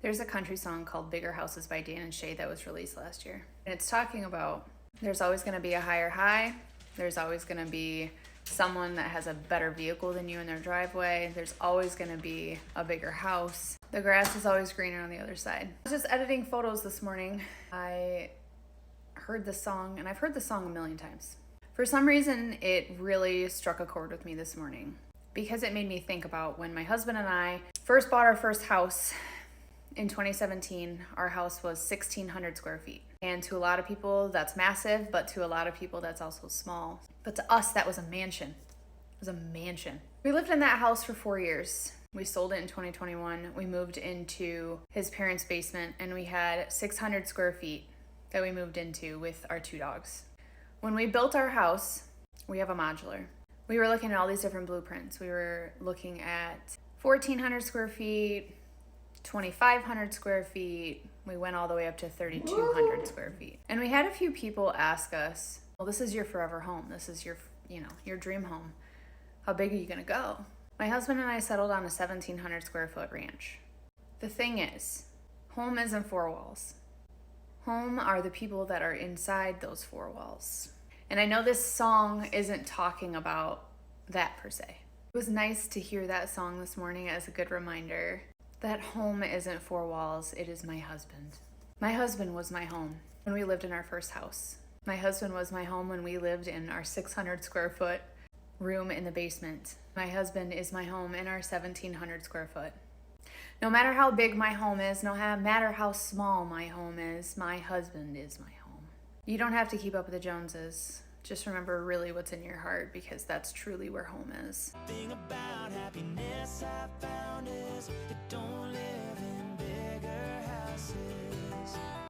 There's a country song called Bigger Houses by Dan and Shay that was released last year. And it's talking about there's always going to be a higher high. There's always going to be someone that has a better vehicle than you in their driveway. There's always going to be a bigger house. The grass is always greener on the other side. I was just editing photos this morning. I heard the song, and I've heard the song a million times. For some reason, it really struck a chord with me this morning because it made me think about when my husband and I first bought our first house. In 2017, our house was 1,600 square feet. And to a lot of people, that's massive, but to a lot of people, that's also small. But to us, that was a mansion. It was a mansion. We lived in that house for 4 years. We sold it in 2021. We moved into his parents' basement, and we had 600 square feet that we moved into with our 2 dogs. When we built our house, we have a modular. We were looking at all these different blueprints. We were looking at 1,400 square feet, 2,500 square feet. We went all the way up to 3,200 square feet. And we had a few people ask us, well, this is your forever home. This is your, your dream home. How big are you gonna go? My husband and I settled on a 1,700 square foot ranch. The thing is, home isn't 4 walls. Home are the people that are inside those 4 walls. And I know this song isn't talking about that per se. It was nice to hear that song this morning as a good reminder that home isn't 4 walls, it is my husband. My husband was my home when we lived in our first house. My husband was my home when we lived in our 600 square foot room in the basement. My husband is my home in our 1,700 square foot. No matter how big my home is, no matter how small my home is, my husband is my home. You don't have to keep up with the Joneses. Just remember really what's in your heart, because that's truly where home is. Thing about happiness I found is it don't live in